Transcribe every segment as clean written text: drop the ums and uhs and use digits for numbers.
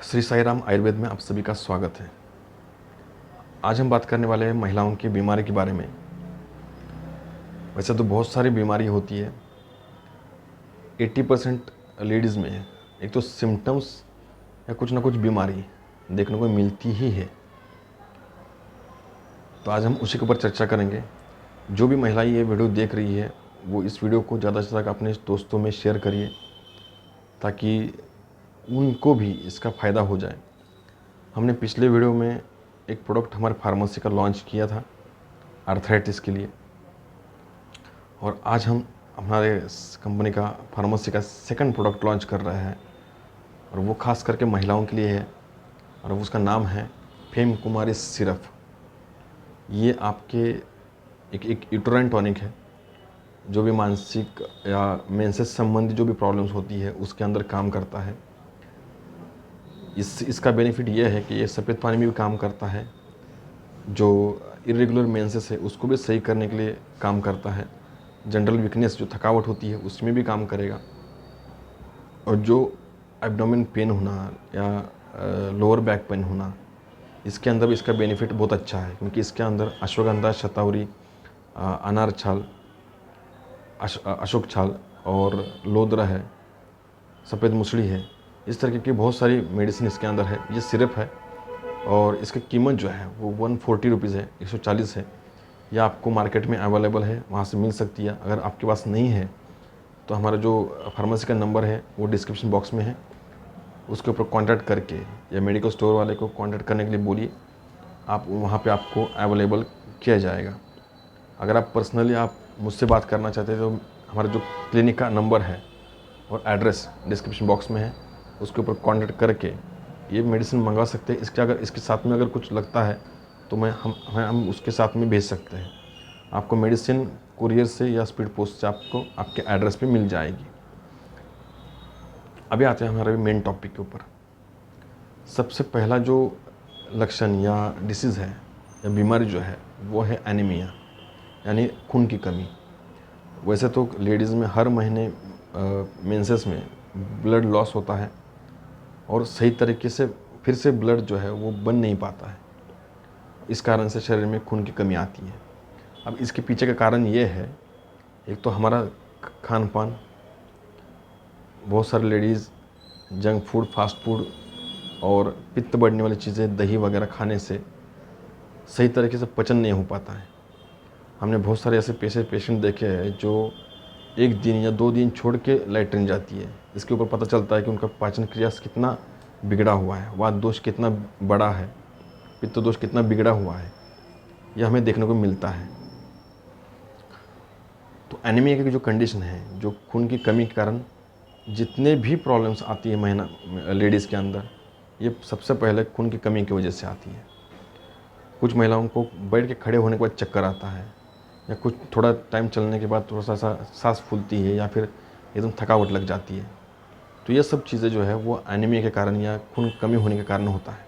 श्री साई राम आयुर्वेद में आप सभी का स्वागत है। आज हम बात करने वाले हैं महिलाओं की बीमारी के बारे में। वैसे तो बहुत सारी बीमारी होती है। 80% लेडीज़ में एक तो सिम्टम्स या कुछ ना कुछ बीमारी देखने को मिलती ही है। तो आज हम उसी के ऊपर चर्चा करेंगे। जो भी महिलाएं ये वीडियो देख रही है वो इस वीडियो को ज़्यादा से ज़्यादा अपने दोस्तों में शेयर करिए ताकि उनको भी इसका फ़ायदा हो जाए। हमने पिछले वीडियो में एक प्रोडक्ट हमारे फार्मेसी का लॉन्च किया था आर्थराइटिस के लिए, और आज हम हमारे कंपनी का फार्मेसी का सेकंड प्रोडक्ट लॉन्च कर रहे हैं और वो खास करके महिलाओं के लिए है और उसका नाम है फेम कुमारी सिरप। ये आपके एक यूटेराइन टॉनिक है जो भी मानसिक या मेंसेस संबंधी जो भी प्रॉब्लम्स होती है उसके अंदर काम करता है। इसका बेनिफिट ये है कि ये सफ़ेद पानी में भी काम करता है, जो इरेगुलर मेंसेस है उसको भी सही करने के लिए काम करता है। जनरल वीकनेस जो थकावट होती है उसमें भी काम करेगा, और जो एब्डोमेन पेन होना या लोअर बैक पेन होना इसके अंदर भी इसका बेनिफिट बहुत अच्छा है, क्योंकि इसके अंदर अश्वगंधा, शतावरी, अनार छाल, अशोक छाल और लोदरा है, सफ़ेद मुसड़ी है। इस तरीके की बहुत सारी मेडिसिन इसके अंदर है। ये सिरप है और इसकी कीमत जो है वो 140 रुपीज़ है, 140 है। यह आपको मार्केट में अवेलेबल है, वहाँ से मिल सकती है। अगर आपके पास नहीं है तो हमारा जो फार्मेसी का नंबर है वो डिस्क्रिप्शन बॉक्स में है, उसके ऊपर कांटेक्ट करके या मेडिकल स्टोर वाले को कांटेक्ट करने के लिए बोलिए, आप वहाँ पे आपको अवेलेबल किया जाएगा। अगर आप पर्सनली आप मुझसे बात करना चाहते हैं तो हमारा जो क्लिनिक का नंबर है और एड्रेस डिस्क्रिप्शन बॉक्स में है, उसके ऊपर कांटेक्ट करके ये मेडिसिन मंगवा सकते हैं। इसके अगर इसके साथ में अगर कुछ लगता है तो हम उसके साथ में भेज सकते हैं। आपको मेडिसिन कुरियर से या स्पीड पोस्ट से आपको आपके एड्रेस पे मिल जाएगी। अभी आते हैं हमारे मेन टॉपिक के ऊपर। सबसे पहला जो लक्षण या डिसीज़ है या बीमारी जो है वो है एनीमिया, यानी खून की कमी। वैसे तो लेडीज़ में हर महीने मेंसेस में ब्लड लॉस होता है और सही तरीके से फिर से ब्लड जो है वो बन नहीं पाता है। इस कारण से शरीर में खून की कमी आती है। अब इसके पीछे का कारण ये है, एक तो हमारा खान पान। बहुत सारे ladies junk food, fast food और पित्त बढ़ने वाली चीज़ें, दही वगैरह खाने से सही तरीके से पचन नहीं हो पाता है। हमने बहुत सारे ऐसे पेशेंट देखे हैं जो एक दिन या 2 दिन छोड़ के लैट्रिन जाती है। इसके ऊपर पता चलता है कि उनका पाचन क्रिया कितना बिगड़ा हुआ है, वात दोष कितना बड़ा है, पित्त दोष कितना बिगड़ा हुआ है, यह हमें देखने को मिलता है। तो एनीमिया की जो कंडीशन है, जो खून की कमी के कारण जितने भी प्रॉब्लम्स आती है महीना लेडीज़ के अंदर, ये सबसे पहले खून की कमी की वजह से आती है। कुछ महिलाओं को बैठ के खड़े होने के बाद चक्कर आता है, या कुछ थोड़ा टाइम चलने के बाद थोड़ा सा सांस फूलती है, या फिर एकदम थकावट लग जाती है। तो ये सब चीज़ें जो है वो एनीमिया के कारण या खून कमी होने के कारण होता है।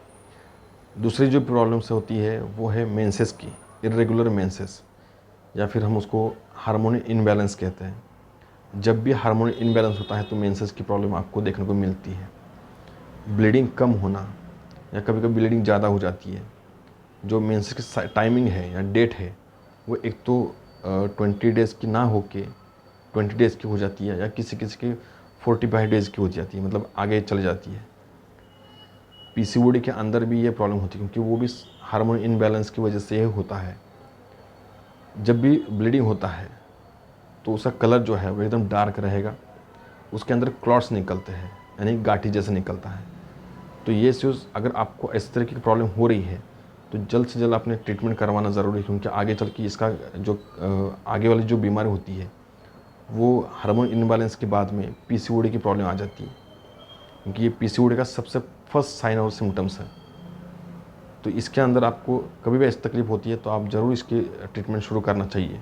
दूसरी जो प्रॉब्लम्स होती है वो है मेंसेस की, इरेगुलर मेंसेस, या फिर हम उसको हार्मोन इनबैलेंस कहते हैं। जब भी हार्मोन इनबैलेंस होता है तो मेंसेस की प्रॉब्लम आपको देखने को मिलती है। ब्लीडिंग कम होना या कभी कभी ब्लीडिंग ज़्यादा हो जाती है। जो मेंसेस की टाइमिंग है या डेट है वो एक तो 20 डेज़ की ना हो के 20 डेज़ की हो जाती है, या किसी किसी की 45 डेज़ की हो जाती है, मतलब आगे चल जाती है। पीसीओडी के अंदर भी ये प्रॉब्लम होती है, क्योंकि वो भी हार्मोन इनबैलेंस की वजह से ये होता है। जब भी ब्लीडिंग होता है तो उसका कलर जो है वो एकदम डार्क रहेगा, उसके अंदर क्लॉट्स निकलते हैं, यानी गाठी जैसे निकलता है। तो ये चीज़ अगर आपको इस तरह की प्रॉब्लम हो रही है तो जल्द से जल्द आपने ट्रीटमेंट करवाना ज़रूरी है, क्योंकि आगे चल के इसका जो आगे वाली जो बीमारी होती है वो हार्मोन इनबैलेंस के बाद में पीसीओडी की प्रॉब्लम आ जाती है, क्योंकि ये पीसीओडी का सबसे फर्स्ट साइन और सिम्टम्स है। तो इसके अंदर आपको कभी भी ऐसी तकलीफ होती है तो आप ज़रूर इसकी ट्रीटमेंट शुरू करना चाहिए।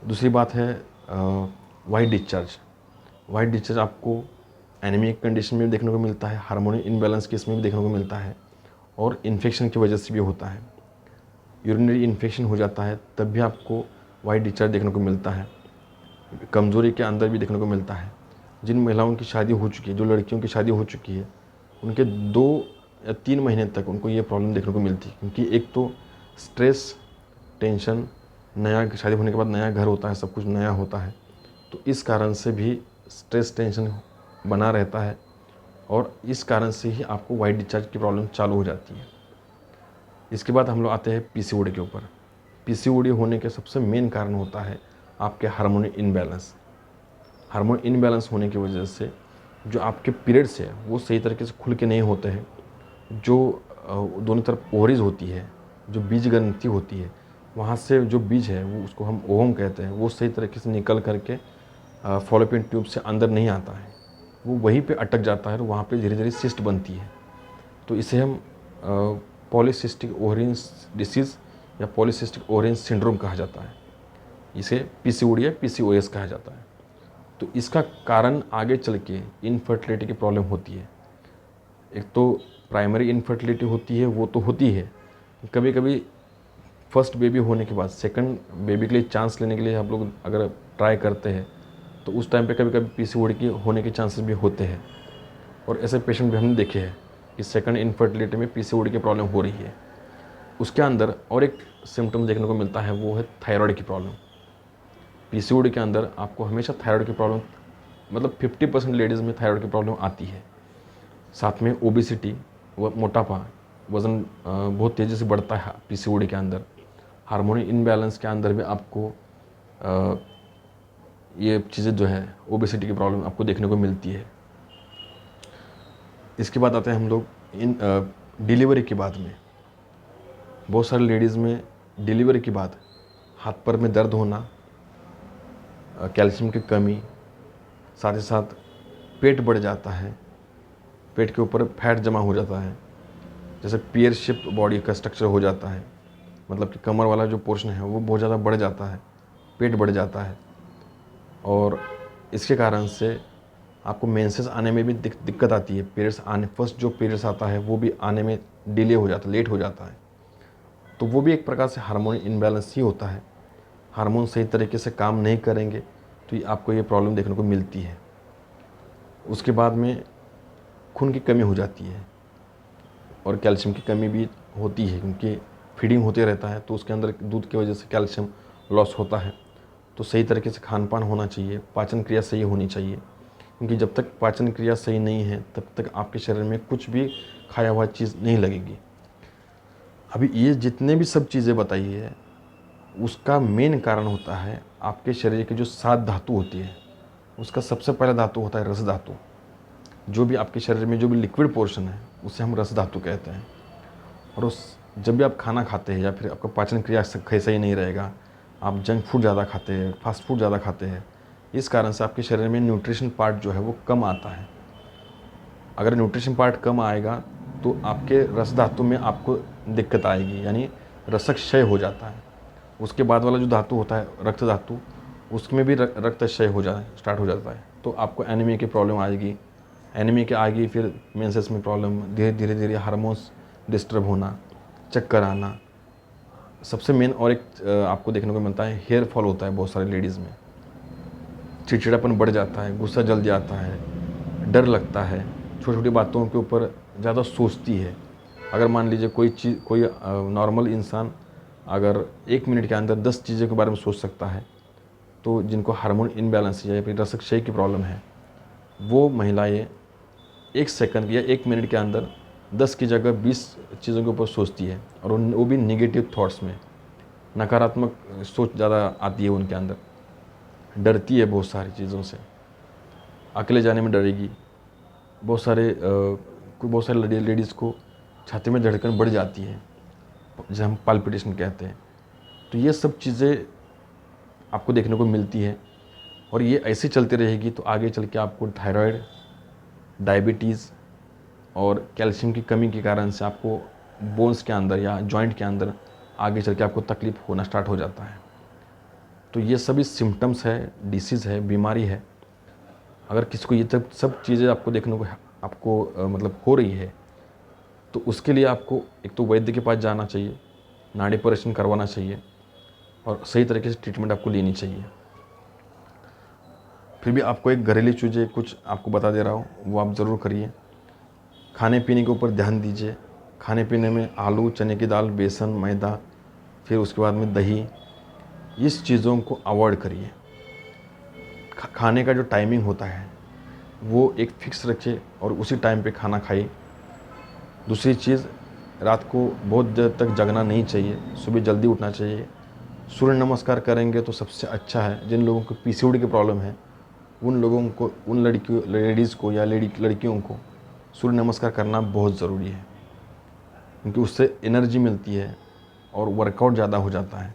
दूसरी बात है वाइट डिस्चार्ज। वाइट डिस्चार्ज आपको एनीमिया कंडीशन में भी देखने को मिलता है, हार्मोन इनबैलेंस केस में भी देखने को मिलता है, और इन्फेक्शन की वजह से भी होता है। यूरिनरी इन्फेक्शन हो जाता है तब भी आपको वाइट डिस्चार्ज देखने को मिलता है। कमज़ोरी के अंदर भी देखने को मिलता है। जिन महिलाओं की शादी हो चुकी है, जो लड़कियों की शादी हो चुकी है, उनके 2 या 3 महीने तक उनको ये प्रॉब्लम देखने को मिलती है, क्योंकि एक तो स्ट्रेस, टेंशन, नया शादी होने के बाद नया घर होता है, सब कुछ नया होता है, तो इस कारण से भी स्ट्रेस टेंशन बना रहता है और इस कारण से ही आपको वाइट डिस्चार्ज की प्रॉब्लम चालू हो जाती है। इसके बाद हम लोग आते हैं पीसीओडी के ऊपर। पीसीओडी होने के सबसे मेन कारण होता है आपके हार्मोन इनबैलेंस। हार्मोन इनबैलेंस होने की वजह से जो आपके पीरियड्स है वो सही तरीके से खुल के नहीं होते हैं। जो दोनों तरफ ओवरीज होती है, जो बीज ग्रंथि होती है, वहाँ से जो बीज है वो उसको हम ओवम कहते हैं, वो सही तरीके से निकल करके फॉलोपियन ट्यूब से अंदर नहीं आता है, वो वहीं पे अटक जाता है और वहाँ पे धीरे धीरे सिस्ट बनती है। तो इसे हम पॉलीसिस्टिक ओवरियन डिसीज़ या पॉलीसिस्टिक ओवरियन सिंड्रोम कहा जाता है। इसे पीसीओडी या पीसीओएस कहा जाता है। तो इसका कारण आगे चल के इनफर्टिलिटी की प्रॉब्लम होती है। एक तो प्राइमरी इनफर्टिलिटी होती है, वो तो होती है, कभी कभी फर्स्ट बेबी होने के बाद सेकंड बेबी के लिए चांस लेने के लिए हम लोग अगर ट्राई करते हैं तो उस टाइम पे कभी कभी पीसीओडी की होने के चांसेस भी होते हैं। और ऐसे पेशेंट भी हमने देखे हैं कि सेकंड इनफर्टिलिटी में पीसीओडी की प्रॉब्लम हो रही है। उसके अंदर और एक सिम्टम देखने को मिलता है, वो है थायराइड की प्रॉब्लम। पीसीओडी के अंदर आपको हमेशा थायराइड की प्रॉब्लम, मतलब 50% लेडीज़ में थायराइड की प्रॉब्लम आती है। साथ में ओबेसिटी, मोटापा, वज़न बहुत तेज़ी से बढ़ता है पीसीओडी के अंदर। हार्मोन इनबैलेंस के अंदर भी आपको ये चीज़ें जो है ओबेसिटी की प्रॉब्लम आपको देखने को मिलती है। इसके बाद आते हैं हम लोग इन डिलीवरी के बाद में। बहुत सारी लेडीज़ में डिलीवरी के बाद हाथ पैर में दर्द होना, कैल्शियम की कमी, साथ ही साथ पेट बढ़ जाता है, पेट के ऊपर फैट जमा हो जाता है, जैसे पियर शेप बॉडी का स्ट्रक्चर हो जाता है, मतलब कि कमर वाला जो पोर्शन है वो बहुत ज़्यादा बढ़ जाता है, पेट बढ़ जाता है। और इसके कारण से आपको मेंसेस आने में भी दिक्कत आती है। पीरियड्स आने, फर्स्ट जो पीरियड्स आता है वो भी आने में डिले हो जाता है, लेट हो जाता है। तो वो भी एक प्रकार से हार्मोन इनबैलेंस ही होता है। हार्मोन सही तरीके से काम नहीं करेंगे तो ये आपको ये प्रॉब्लम देखने को मिलती है। उसके बाद में खून की कमी हो जाती है और कैल्शियम की कमी भी होती है, क्योंकि फीडिंग होते रहता है तो उसके अंदर दूध की वजह से कैल्शियम लॉस होता है। तो सही तरीके से खान पान होना चाहिए, पाचन क्रिया सही होनी चाहिए, क्योंकि जब तक पाचन क्रिया सही नहीं है तब तक आपके शरीर में कुछ भी खाया हुआ चीज़ नहीं लगेगी। अभी ये जितने भी सब चीज़ें बताई है उसका मेन कारण होता है आपके शरीर की जो 7 धातु होती है, उसका सबसे पहला धातु होता है रस धातु। जो भी आपके शरीर में जो भी लिक्विड पोर्शन है उसे हम रस धातु कहते हैं। और उस जब भी आप खाना खाते हैं या फिर आपका पाचन क्रिया सही नहीं रहेगा, आप जंक फूड ज़्यादा खाते हैं, फास्ट फूड ज़्यादा खाते हैं, इस कारण से आपके शरीर में न्यूट्रिशन पार्ट जो है वो कम आता है। अगर न्यूट्रिशन पार्ट कम आएगा तो आपके रस धातु में आपको दिक्कत आएगी, यानी रसक क्षय हो जाता है। उसके बाद वाला जो धातु होता है रक्त धातु, उसमें भी रक्त क्षय हो जाए स्टार्ट हो जाता है, तो आपको एनीमिया की प्रॉब्लम आएगी। एनीमिया की आएगी, फिर मेंसेस में प्रॉब्लम, धीरे धीरे हार्मोन्स डिस्टर्ब होना, चक्कर आना। सबसे मेन और एक आपको देखने को मिलता है हेयर फॉल होता है बहुत सारी लेडीज़ में। चिड़चिड़ापन बढ़ जाता है, गुस्सा जल्दी आता है, डर लगता है, छोटी छोटी बातों के ऊपर ज़्यादा सोचती है। अगर मान लीजिए कोई नॉर्मल इंसान अगर 1 मिनट के अंदर 10 चीज़ों के बारे में सोच सकता है, तो जिनको हार्मोन इनबैलेंस या फिर रसक क्षय की प्रॉब्लम है, वो महिलाएं 1 सेकंड या 1 मिनट के अंदर 10 की जगह 20 चीज़ों के ऊपर सोचती है, और वो भी निगेटिव थॉट्स में। नकारात्मक सोच ज़्यादा आती है उनके अंदर, डरती है बहुत सारी चीज़ों से, अकेले जाने में डरेगी। बहुत सारे लेडीज़ को छाती में धड़कन बढ़ जाती है, जिसे हम पाल्पिटेशन कहते हैं। तो ये सब चीज़ें आपको देखने को मिलती है, और ये ऐसे चलती रहेगी तो आगे चल के आपको थायराइड, डायबिटीज़ और कैल्शियम की कमी के कारण से आपको बोन्स के अंदर या जॉइंट के अंदर आगे चल के आपको तकलीफ होना स्टार्ट हो जाता है। तो ये सभी सिम्टम्स है, डिसीज़ है, बीमारी है। अगर किसी को ये सब चीज़ें आपको देखने को मतलब हो रही है, तो उसके लिए आपको एक तो वैद्य के पास जाना चाहिए, नाड़ी परीक्षण करवाना चाहिए, और सही तरीके से ट्रीटमेंट आपको लेनी चाहिए। फिर भी आपको एक घरेलू चीज़ें कुछ आपको बता दे रहा हूँ, वो आप ज़रूर करिए। खाने पीने के ऊपर ध्यान दीजिए। खाने पीने में आलू, चने की दाल, बेसन, मैदा, फिर उसके बाद में दही, इस चीज़ों को अवॉइड करिए। खाने का जो टाइमिंग होता है वो एक फ़िक्स रखिए और उसी टाइम पे खाना खाइए। दूसरी चीज़, रात को बहुत देर तक जगना नहीं चाहिए, सुबह जल्दी उठना चाहिए। सूर्य नमस्कार करेंगे तो सबसे अच्छा है। जिन लोगों को पीसीओडी की प्रॉब्लम है उन लोगों को, उन लेडीज़ को या लड़कियों को सूर्य नमस्कार करना बहुत ज़रूरी है, क्योंकि उससे एनर्जी मिलती है और वर्कआउट ज़्यादा हो जाता है।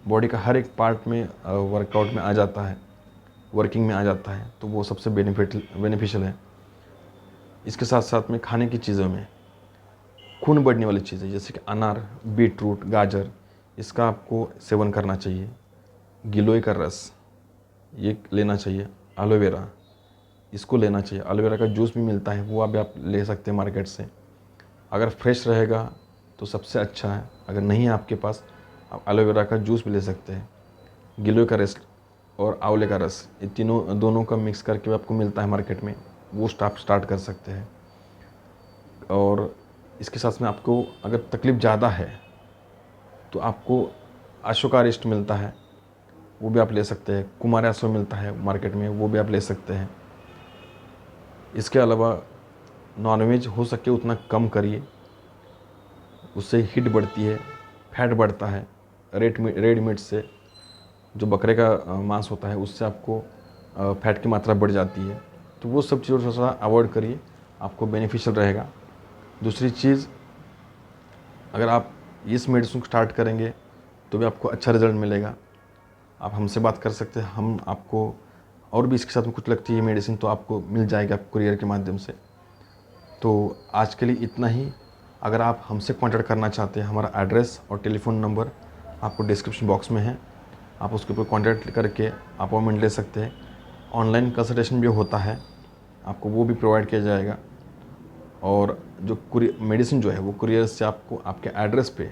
बॉडी का हर एक पार्ट में वर्कआउट में आ जाता है, वर्किंग में आ जाता है, तो वो सबसे बेनिफिशियल है। इसके साथ साथ में खाने की चीज़ों में खून बढ़ने वाली चीज़ें जैसे कि अनार, बीटरूट, गाजर, इसका आपको सेवन करना चाहिए। गिलोय का रस ये लेना चाहिए। एलोवेरा, इसको लेना चाहिए। एलोवेरा का जूस भी मिलता है, वो आप ले सकते हैं मार्केट से। अगर फ्रेश रहेगा तो सबसे अच्छा है, अगर नहीं है आपके पास, आप एलोवेरा का जूस भी ले सकते हैं। गिलोय का रस और आंवले का रस, ये दोनों का मिक्स करके आपको मिलता है मार्केट में, वो आप स्टार्ट कर सकते हैं। और इसके साथ में आपको अगर तकलीफ़ ज़्यादा है तो आपको अश्वकारिष्ट मिलता है, वो भी आप ले सकते हैं। कुमारयासो मिलता है मार्केट में, वो भी आप ले सकते हैं। इसके अलावा नॉनवेज हो सके उतना कम करिए, उससे हीट बढ़ती है, फैट बढ़ता है। रेड मीट से, जो बकरे का मांस होता है, उससे आपको फैट की मात्रा बढ़ जाती है। तो वो सब चीज़ों से थोड़ा अवॉइड करिए, आपको बेनिफिशियल रहेगा। दूसरी चीज़, अगर आप इस मेडिसिन को स्टार्ट करेंगे तो भी आपको अच्छा रिज़ल्ट मिलेगा। आप हमसे बात कर सकते हैं, हम आपको और भी इसके साथ में कुछ लगती है मेडिसिन तो आपको मिल जाएगी, आपको कुरियर के माध्यम से। तो आज के लिए इतना ही। अगर आप हमसे कॉन्टैक्ट करना चाहते हैं, हमारा एड्रेस और टेलीफ़ोन नंबर आपको डिस्क्रिप्शन बॉक्स में है, आप उसके ऊपर कॉन्टैक्ट करके अपॉइंटमेंट ले सकते हैं। ऑनलाइन कंसल्टेशन भी होता है, आपको वो भी प्रोवाइड किया जाएगा। और जो मेडिसिन जो है वो कुरियर से आपको आपके एड्रेस पे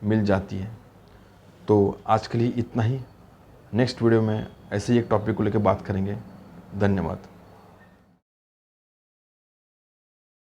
मिल जाती है। तो आज के लिए इतना ही। नेक्स्ट वीडियो में ऐसे ही एक टॉपिक को लेकर बात करेंगे। धन्यवाद।